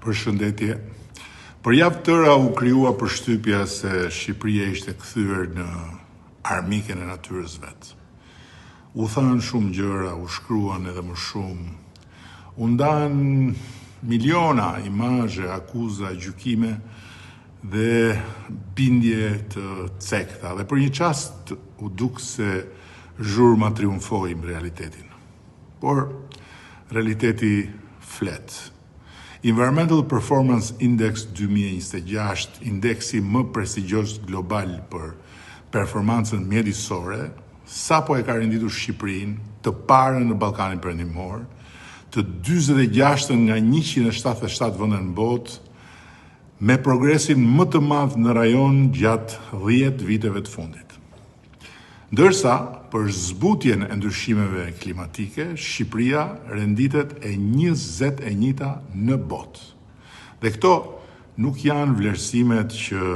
Përshëndetje. Për javë tëra u krijua përshtypja se Shqipëria ishte kthyer në armiken e natyrës vet. U thanë shumë gjëra, u shkruan edhe më shumë. U ndan miliona imazhe, akuza, gjykime dhe bindje të cekta. Dhe për një çast u duk se zhurma triumfoi mbi realitetin. Por realiteti flet. Environmental Performance Index 2026, indeksi më prestigjos global për performancën mjedisore, sapo e ka renditur Shqipërinë, të parën në Ballkanin Perëndimor, të 46 nga 177 vende në botë, me progresin më të madh në rajon gjatë 10 viteve të fundit. Ndërsa, për zbutjen e ndryshimeve klimatike, Shqipëria renditet e 21-ta në botë. Dhe këto nuk janë vlerësimet që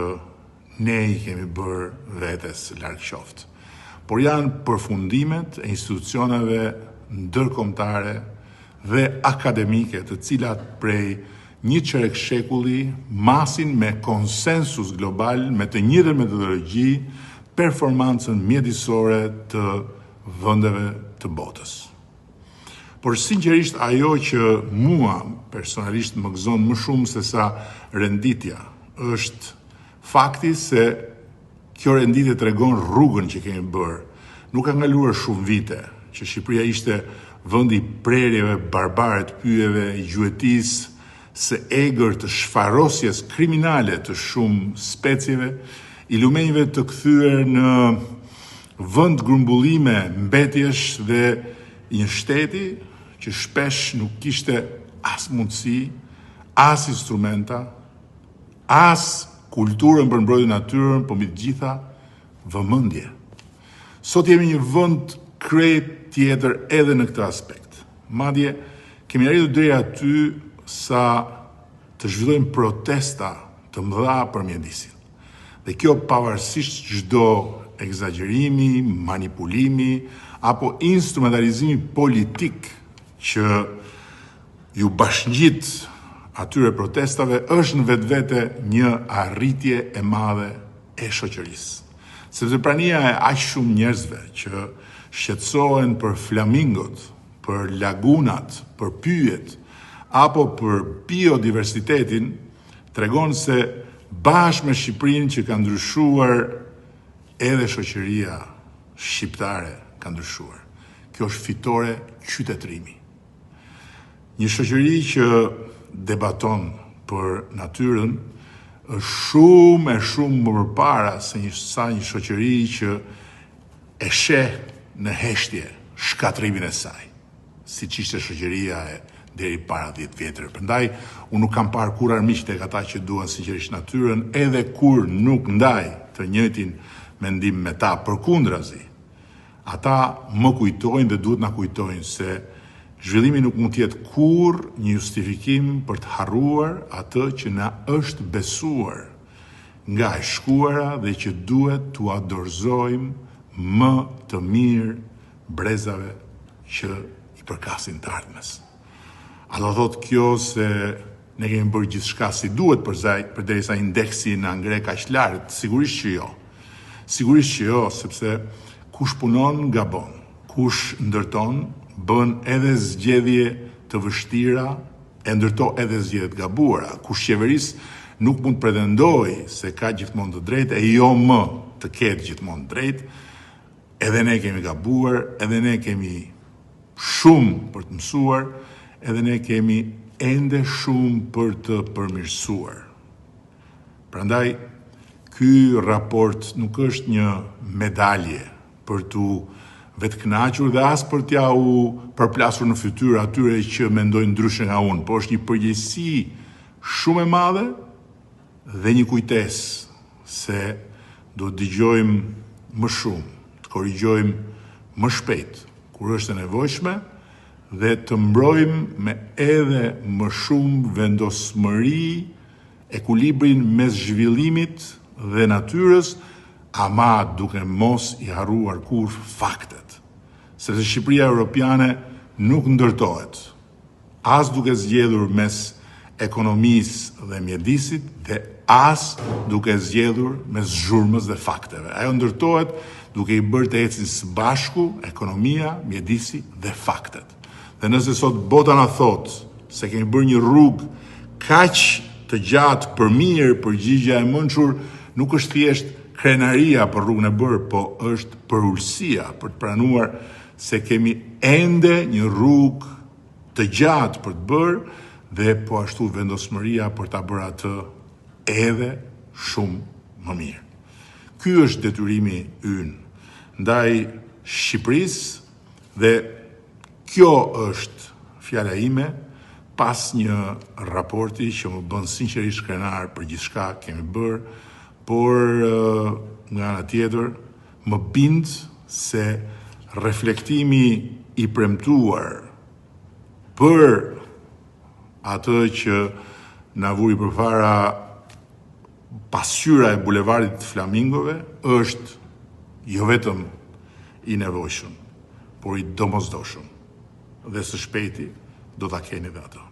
ne i kemi bërë vetes larg qoftë, por janë përfundimet e institucioneve ndërkombëtare dhe akademike, të cilat prej një çerek shekulli masin me konsensus global, me të njëjtën metodologji, performancën mjedisore të vendeve të botës. Por sinqerisht ajo që mua personalisht më gëzon më shumë se sa renditja është fakti se kjo renditje tregon rrugën që kemi bërë. Nuk ka ngaluar shumë vite që Shqipëria ishte vendi i prerjeve barbare, të pyjeve, gjuetisë, së egër të shfarosjes kriminale të shumë specieve, i lumenjve të kthyer në vend grumbullime, mbetjesh dhe një shteti që shpesh nuk kishte as mundësi, as instrumenta, as kulturën për mbrojtje natyrën, por mbi të gjitha vëmendje. Sot jemi një vend krejt tjetër edhe në këtë aspekt. Madje kemi arritur deri aty sa të zhvillojmë protesta të mëdha për mjedisin. Dhe kjo pavarësisht çdo egzagerimi, manipulimi apo instrumentalizimi politik që ju bashngjit atyre protestave është në vetvete një arritje e madhe e shoqërisë. Sepse prania e aq shumë njerëzve që shqetësohen për flamingot, për lagunat, për pyjet apo për biodiversitetin tregon se bashkë me Shqipërinë që ka ndryshuar, edhe shoqëria shqiptare ka ndryshuar. Kjo është fitore qytetërimi. Një shoqëri që debaton për natyrën është shumë më përpara se një shoqëri që e sheh në heshtje shkatrimin e saj, siç ishte shoqëria e deri para 10 vjetër. Prandaj, unë nuk kam parë kur armiq tek ata që duan sinqerisht natyrën, edhe kur nuk ndaj të njëjtin mendim me ta, përkundrazi. Ata më kujtojnë dhe duhet na kujtojnë se zhvillimi nuk mund të jetë kurrë një justifikim për të harruar atë që na është besuar nga e shkuara dhe që duhet t'u dorëzojmë më të mirë brezave që i përkasin të ardhmes. A do thotë kjo se ne kemi bërë gjithçka si duhet përderisa indeksi na ngre kaq lart? Sigurisht që jo. Sigurisht që jo, sepse kush punon gabon, kush ndërton bën edhe zgjedhje të vështira, e ndërto edhe zgjedhje të gabuara. Kush qeveris nuk mund pretendoj se ka gjithmonë të drejtë e jo më të ketë gjithmonë të drejtë. Edhe ne kemi gabuar, edhe ne kemi shumë për të mësuar, edhe ne kemi ende shumë për të përmirësuar. Prandaj, ky raport nuk është një medalje për t'u vetkënaqur dhe as për t'ja u përplasur në fytyrë atyre që mendojnë ndryshe nga unë, por është një përgjegjësi shumë e madhe dhe një kujtesë se do të dëgjojmë më shumë, të korrigjojmë më shpejt kur është e nevojshme dhe të mbrojmë me edhe më shumë vendosmëri ekuilibrin mes zhvillimit dhe natyrës, ama duke mos i harruar kur faktet. Sepse Shqipëria Europiane nuk ndërtohet, as duke zgjedhur mes ekonomisë dhe mjedisit dhe as duke zgjedhur me zhurmës dhe fakteve. Ajo ndërtohet duke i bërë të ecin së bashku ekonomia, mjedisi dhe faktet. Dhe nëse sot bota na thot se kemi bërë një rrugë kaq të gjatë për mirë, përgjigjja e mençur nuk është thjesht krenaria për rrugën e bërë, po është përullësia për të pranuar se kemi ende një rrugë të gjatë për të bërë dhe po ashtu vendosmëria për ta bërë atë edhe shumë më mirë. Ky është detyrimi ynë ndaj Shqipërisë dhe kjo është fjala ime pas një raporti që më bën sinqerisht krenar për gjithçka kemi bërë, por nga ana tjetër më bind se reflektimi i premtuar për atë që na vuri përpara pasqyra e bulevardit të Flamingove është jo vetëm i nevojshëm, por i domosdoshëm. Dhe së shpejti do ta keni dhe ato.